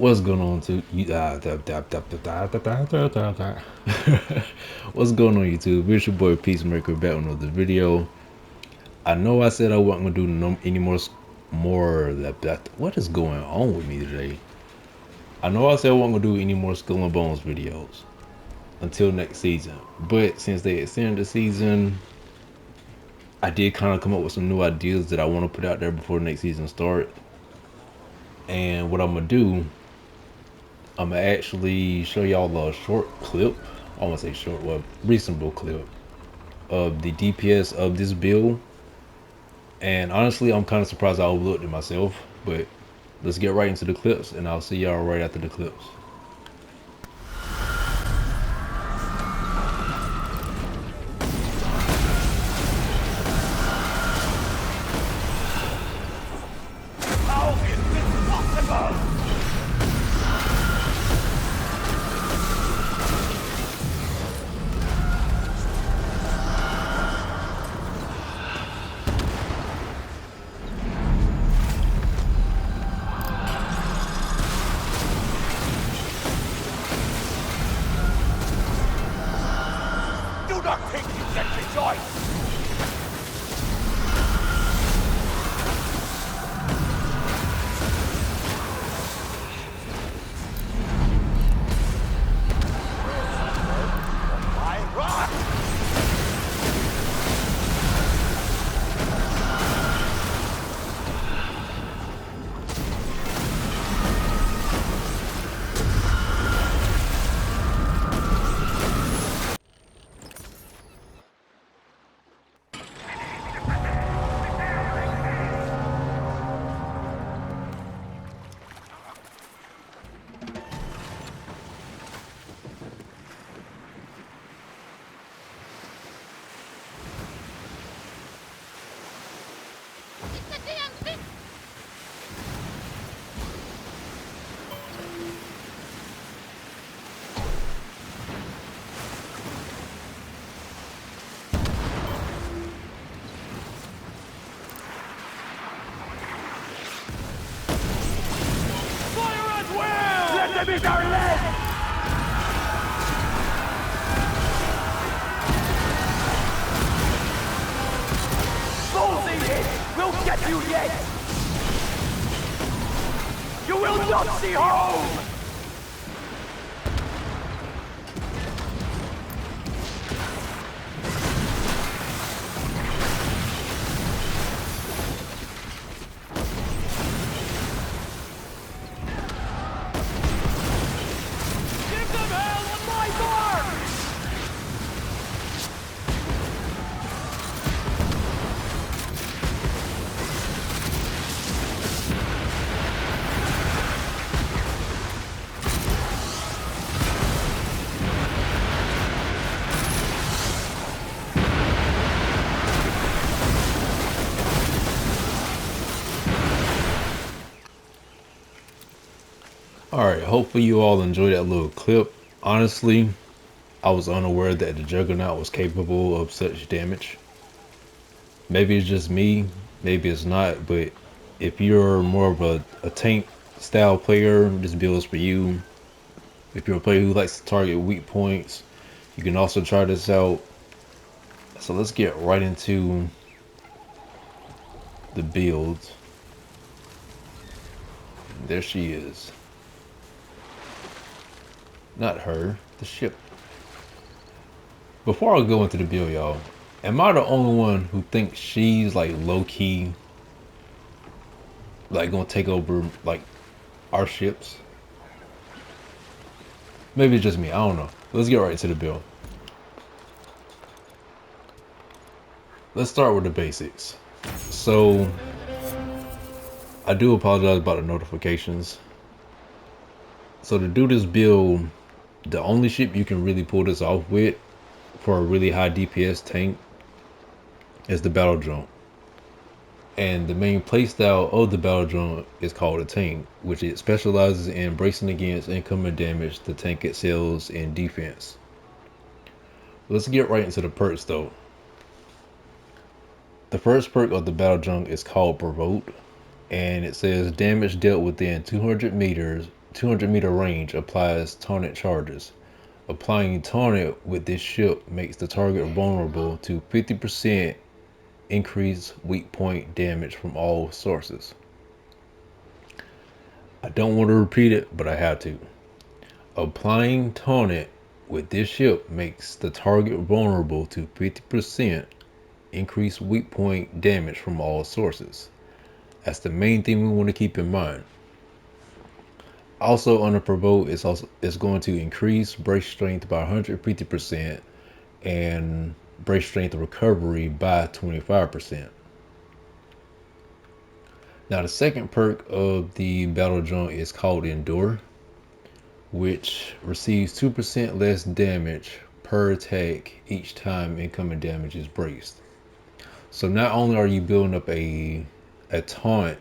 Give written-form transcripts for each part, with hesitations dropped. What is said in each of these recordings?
What's going on What's going on YouTube? It's your boy Peacemaker back on another video. I know I said I wasn't gonna do any more what is going on with me today? I know I said I wasn't gonna do any more Skull and Bones videos until next season. But since they extended the season, I did kind of come up with some new ideas that I want to put out there before the next season starts. And what I'm gonna do, I'm gonna actually show y'all a short clip. I want to say short, well, reasonable clip of the DPS of this build. And honestly, I'm kind of surprised I overlooked it myself. But let's get right into the clips, and I'll see y'all right after the clips. How is this possible? Do not think you can rejoice! My rock! Fire at will! Let them eat our legs! Losing it will get you yet! You will not see home! Give them hell on my mark! Alright, hopefully you all enjoyed that little clip. Honestly, I was unaware that the Juggernaut was capable of such damage. Maybe it's just me, maybe it's not, but if you're more of a tank style player, this build is for you. If you're a player who likes to target weak points, you can also try this out. So let's get right into the build. There she is. Not her, the ship. Before I go into the build, y'all, am I the only one who thinks she's like low-key like gonna take over like our ships? Maybe it's just me, I don't know. Let's get right to the build. Let's start with the basics. So I do apologize about the notifications. So to do this build, the only ship you can really pull this off with for a really high DPS tank is the battle drone. And the main playstyle of the battle drone is called a tank, which it specializes in bracing against incoming damage the tank excels in defense. Let's get right into the perks though. The first perk of the battle drone is called Provoke, and it says damage dealt within 200 meters 200-meter range applies taunted charges. Applying taunted with this ship makes the target vulnerable to 50% increased weak point damage from all sources. I don't want to repeat it, but I have to. Applying taunted with this ship makes the target vulnerable to 50% increased weak point damage from all sources. That's the main thing we want to keep in mind. Also, unprovoked is going to increase brace strength by 150% and brace strength recovery by 25%. Now, the second perk of the battle junk is called Endure, which receives 2% less damage per attack each time incoming damage is braced. So not only are you building up a taunt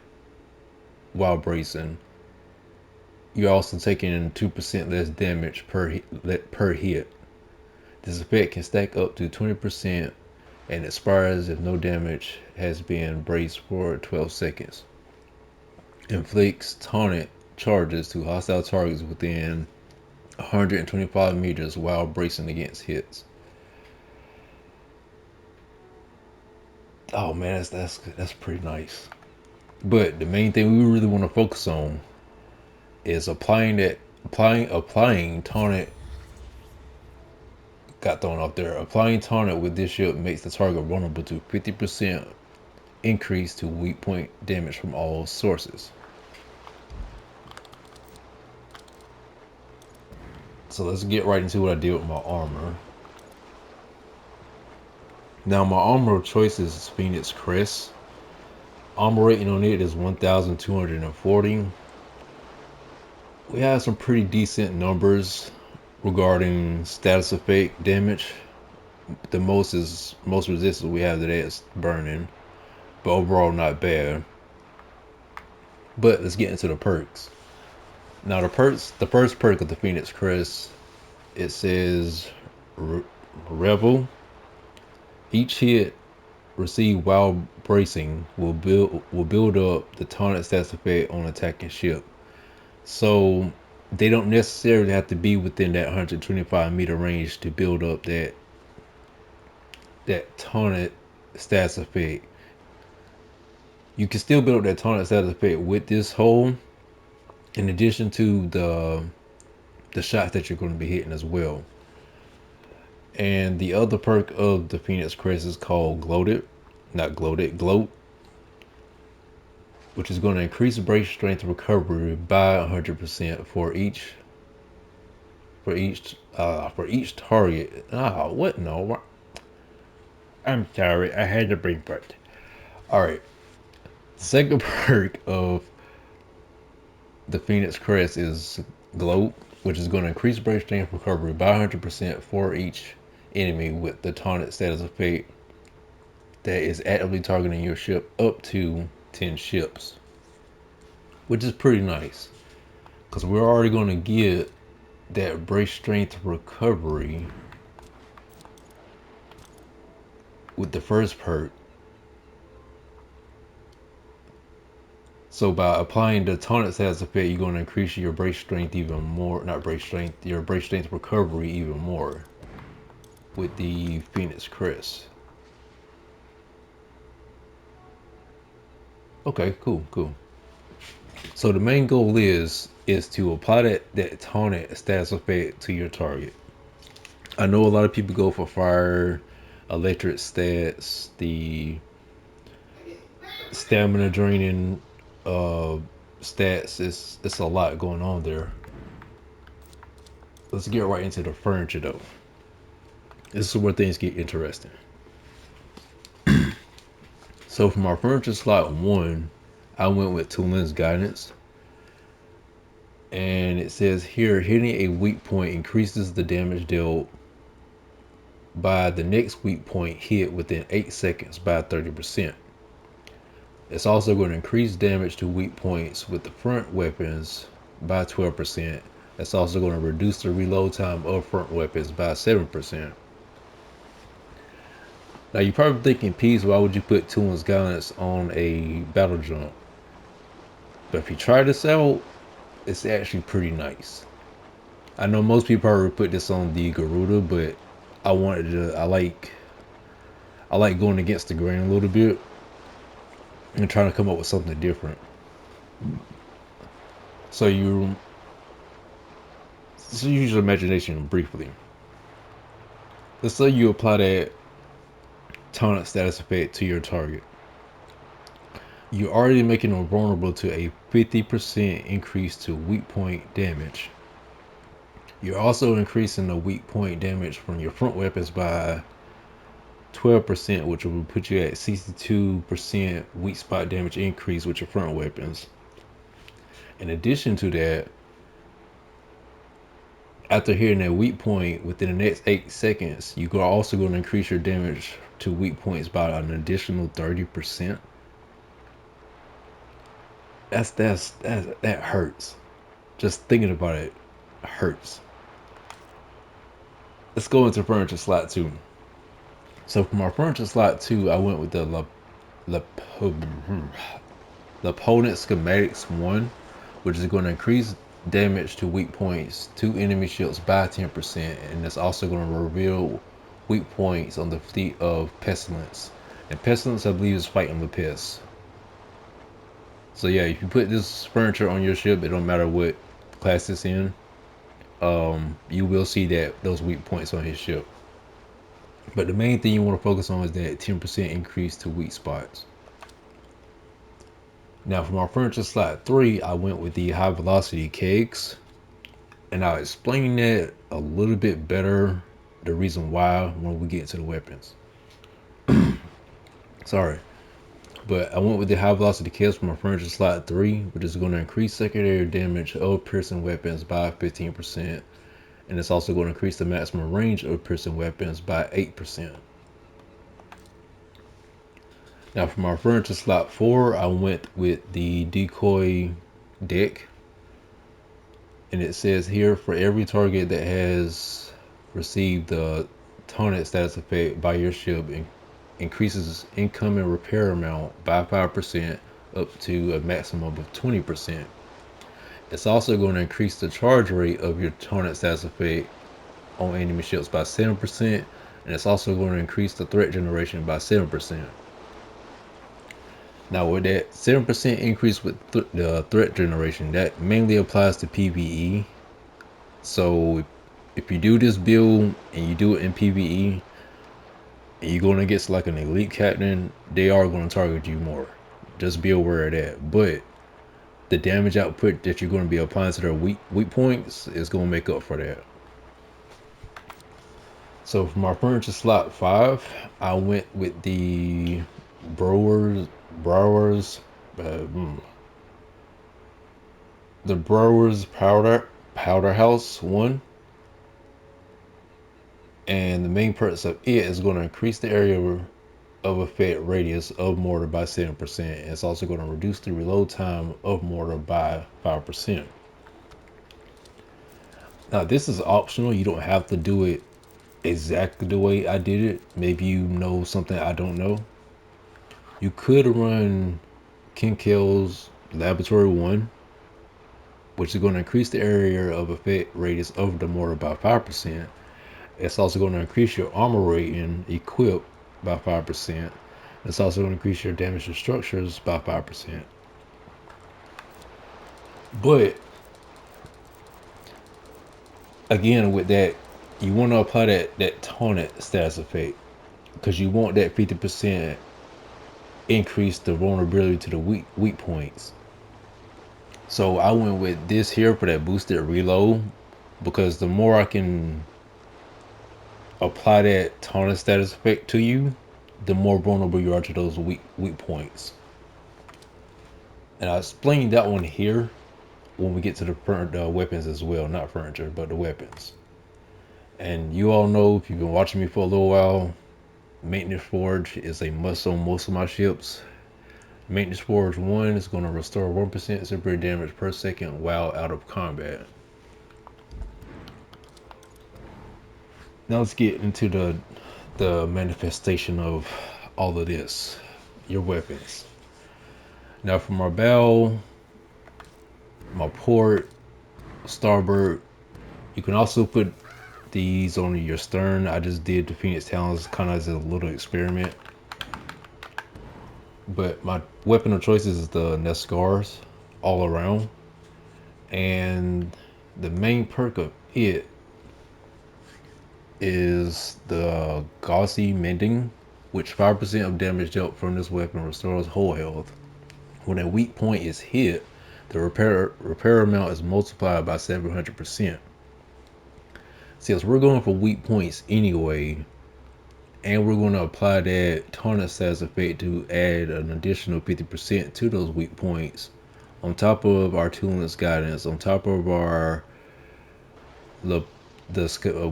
while bracing, you're also taking 2% less damage per hit. This effect can stack up to 20% and expires if no damage has been braced for 12 seconds. Inflicts taunted charges to hostile targets within 125 meters while bracing against hits. Oh man, that's pretty nice. But the main thing we really want to focus on is applying taunted. Got thrown off there. Applying taunted with this ship makes the target vulnerable to 50% increase to weak point damage from all sources. So let's get right into what I did with my armor. Now my armor of choice is Phoenix Crest. Armor rating on it is 1,240. We have some pretty decent numbers regarding status effect damage. The most resistance we have today is burning, but overall not bad. But let's get into the perks. Now the first perk of the Phoenix Crest, it says Revel. Each hit received while bracing will build up the taunted stats effect on attacking ship. So they don't necessarily have to be within that 125-meter range to build up that taunted stats effect. You can still build up that taunted stats effect with this hole, in addition to the shots that you're going to be hitting as well. And the other perk of the Phoenix Crest is called Gloat, which is going to increase brace strength recovery by 100% for each target. What? No, I'm sorry, I had to bring part. All right, second perk of the Phoenix Crest is Gloat, which is going to increase brace strength recovery by 100% for each enemy with the taunted status effect that is actively targeting your ship up to 10 ships, which is pretty nice because we're already going to get that brace strength recovery with the first perk. So by applying the taunted status effect, you're going to increase your brace strength even more. Not brace strength, your brace strength recovery even more with the Phoenix Crest. Okay, cool. So the main goal is to apply that taunted status effect to your target. I know a lot of people go for fire, electric stats, the stamina draining stats. It's a lot going on there. Let's get right into the furniture though. This is where things get interesting. So for my furniture slot 1, I went with Tulin's Guidance. And it says here, hitting a weak point increases the damage dealt by the next weak point hit within 8 seconds by 30%. It's also going to increase damage to weak points with the front weapons by 12%. It's also going to reduce the reload time of front weapons by 7%. Now you're probably thinking, Peace, why would you put Tulin's Guidance on a battle jump? But if you try this out, it's actually pretty nice. I know most people probably put this on the Garuda, but I like going against the grain a little bit and trying to come up with something different. So use your imagination briefly. Let's say you apply that taunt status effect to your target. You're already making them vulnerable to a 50% increase to weak point damage. You're also increasing the weak point damage from your front weapons by 12%, which will put you at 62% weak spot damage increase with your front weapons. In addition to that, after hitting that weak point within the next 8 seconds, you are also going to increase your damage to weak points by an additional 30%. That hurts. Just thinking about it hurts. Let's go into furniture slot 2. So for my furniture slot 2, I went with the opponent schematics 1, which is going to increase damage to weak points to enemy shields by 10%, and it's also going to reveal weak points on the fleet of Pestilence. And Pestilence, I believe, is fighting the pests. So yeah, if you put this furniture on your ship, it don't matter what class it's in, you will see those weak points on his ship. But the main thing you want to focus on is that 10% increase to weak spots. Now for my furniture slot 3, I went with the high velocity kegs, and I'll explain that a little bit better, the reason why, when we get to the weapons. Sorry. But I went with the high velocity kills for my furniture slot 3, which is going to increase secondary damage of piercing weapons by 15%. And it's also going to increase the maximum range of piercing weapons by 8%. Now for my furniture slot 4, I went with the decoy deck. And it says here, for every target that has received the taunted status effect by your ship, increases incoming repair amount by 5% up to a maximum of 20%. It's also going to increase the charge rate of your taunted status effect on enemy ships by 7%, and it's also going to increase the threat generation by 7%. Now with that 7% increase with the threat generation, that mainly applies to PvE. So if you do this build and you do it in PvE, and you're going against like an elite captain, they are going to target you more. Just be aware of that. But the damage output that you're going to be applying to their weak points is going to make up for that. So for my furniture slot 5, I went with the Brewers, the Brewers Powder House 1. And the main purpose of it is going to increase the area of effect radius of mortar by 7%. And it's also going to reduce the reload time of mortar by 5%. Now this is optional. You don't have to do it exactly the way I did it. Maybe you know something I don't know. You could run Kinkel's Laboratory 1, which is going to increase the area of effect radius of the mortar by 5%. It's also going to increase your armor rating equipped by 5%. It's also going to increase your damage to structures by 5%. But again, with that, you want to apply that taunted status effect, because you want that 50% increase the vulnerability to the weak points. So I went with this here for that boosted reload, because the more I can apply that taunted status effect to you, the more vulnerable you are to those weak points. And I'll explain that one here when we get to the weapons as well. Not furniture, but the weapons. And you all know, if you've been watching me for a little while, Maintenance Forge is a must on most of my ships. Maintenance Forge 1 is going to restore 1% super damage per second while out of combat. Now let's get into the manifestation of all of this. Your weapons. Now for my my port, starboard. You can also put these on your stern. I just did the Phoenix Talons kind of as a little experiment. But my weapon of choice is the Nescars all around. And the main perk of it is the Gauzy Mending, which 5% of damage dealt from this weapon restores whole health. When a weak point is hit, the repair amount is multiplied by 700%. Since we're going for weak points anyway, and we're going to apply that taunt status effect to add an additional 50% to those weak points, on top of our Tooling's guidance, on top of our the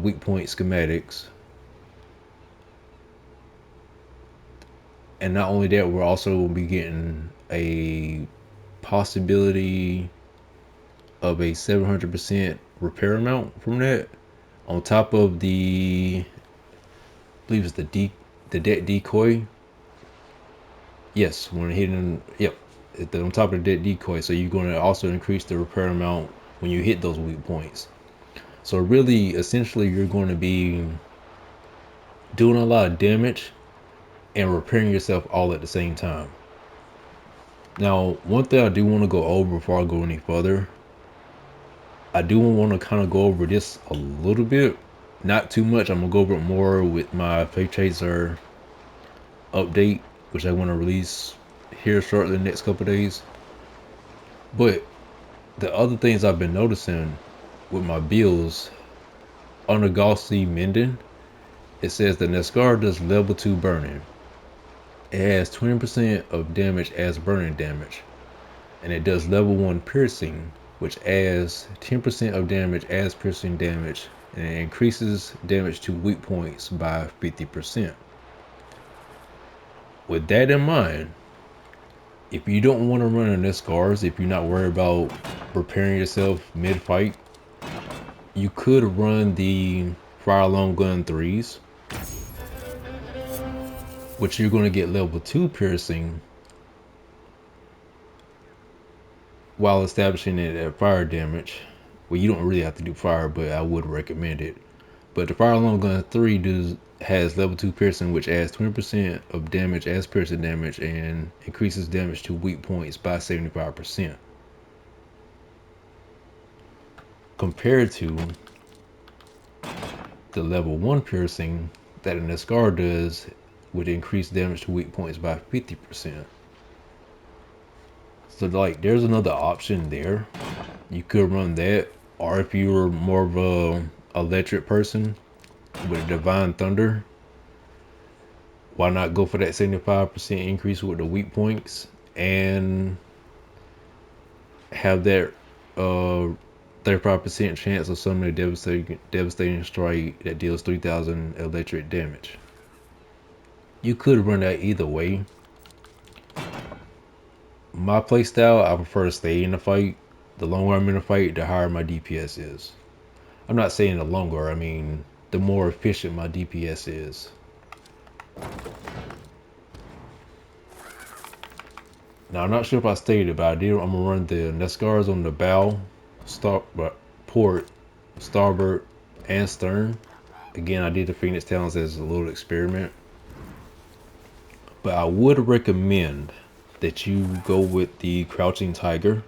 weak point schematics. And not only that, we're also going to be getting a possibility of a 700% repair amount from that, on top of the, I believe it's the deck decoy. Yes, when hitting, yep, on top of the deck decoy. So you're going to also increase the repair amount when you hit those weak points. So really, essentially, you're going to be doing a lot of damage and repairing yourself all at the same time. Now, one thing I do want to go over before I go any further, I do want to kind of go over this a little bit, not too much. I'm gonna go over it more with my Faith Chaser update, which I want to release here shortly in the next couple days. But the other things I've been noticing with my builds, under Gauzy Mending, it says the Nescar does level 2 burning. It has 20% of damage as burning damage, and it does level 1 piercing, which adds 10% of damage as piercing damage, and it increases damage to weak points by 50%. With that in mind, if you don't want to run in Nescars, if you're not worried about repairing yourself mid-fight, you could run the Fire Alarm Gun 3s, which you're going to get level 2 piercing while establishing it at fire damage. Well, you don't really have to do fire, but I would recommend it. But the Fire Alarm Gun 3 has level 2 piercing, which adds 20% of damage as piercing damage and increases damage to weak points by 75%. Compared to the level 1 piercing that an Escar does, would increase damage to weak points by 50%. So like, there's another option there. You could run that, or if you were more of a electric person with Divine Thunder, why not go for that 75% increase with the weak points and have that 35% chance of summoning a devastating strike that deals 3,000 electric damage. You could run that either way. My playstyle, I prefer to stay in the fight. The longer I'm in the fight, the higher my DPS is. I'm not saying the longer, I mean the more efficient my DPS is. Now, I'm not sure if I stated, but I'm gonna run the Nescars on the bow, port, starboard, and stern. Again, I did the Phoenix Talons as a little experiment. But I would recommend that you go with the Crouching Tiger.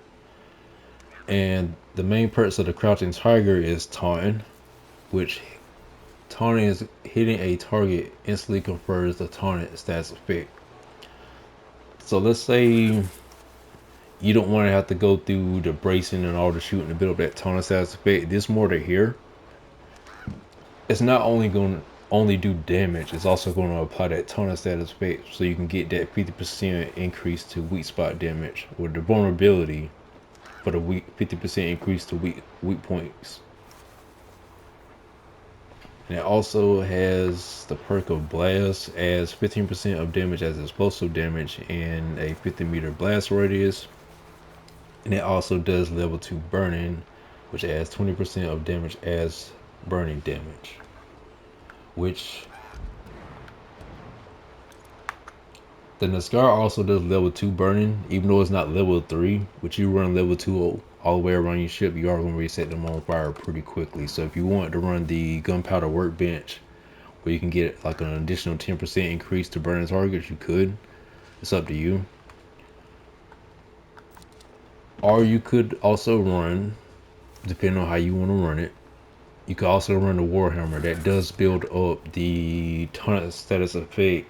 And the main purpose of the Crouching Tiger is taunting, which taunting is hitting a target instantly confers the taunted stats effect. So let's say you don't want to have to go through the bracing and all the shooting to build up that taunted stats effect. This mortar here, it's not only going to only do damage, it's also going to apply that taunted status effect, so you can get that 50% increase to weak spot damage, with the vulnerability for the weak 50% increase to weak points. And it also has the perk of blast, adds 15% of damage as explosive damage in a 50-meter blast radius. And it also does level 2 burning, which adds 20% of damage as burning damage. Which the Nascar also does level 2 burning, even though it's not level 3, which you run level 2 all the way around your ship, you are going to reset them on fire pretty quickly. So if you want to run the gunpowder workbench where you can get like an additional 10% increase to burning targets, you could. It's up to you. Or you could also run, depending on how you want to run it, you could also run the Warhammer. That does build up the taunt status effect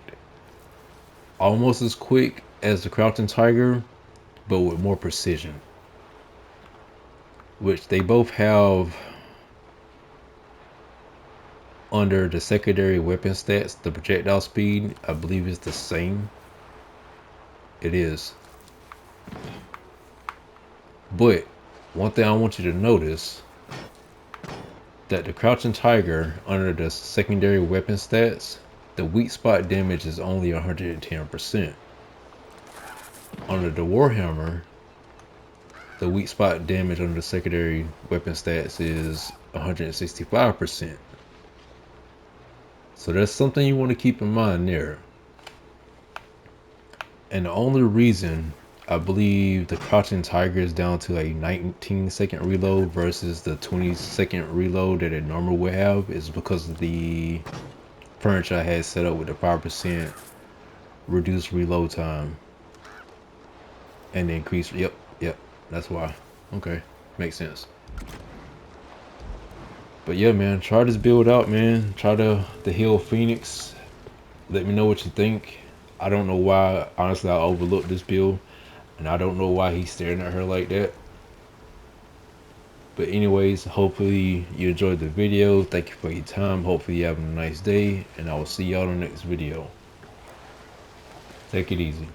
almost as quick as the Crouching Tiger, but with more precision. Which they both have under the secondary weapon stats. The projectile speed, I believe, is the same. It is. But one thing I want you to notice, that the Crouching Tiger under the secondary weapon stats, the weak spot damage is only 110%. Under the Warhammer, the weak spot damage under the secondary weapon stats is 165%. So that's something you want to keep in mind there. And the only reason I believe the Crouching Tiger is down to a 19-second reload versus the 20-second reload that it normally would have is because of the furniture I had set up with the 5% reduced reload time and the increased. Yep, that's why. Okay, makes sense. But yeah, man, try this build out, man. Try the Hill Phoenix. Let me know what you think. I don't know why, honestly, I overlooked this build. And I don't know why he's staring at her like that. But anyways, hopefully you enjoyed the video. Thank you for your time. Hopefully you have a nice day. And I will see y'all in the next video. Take it easy.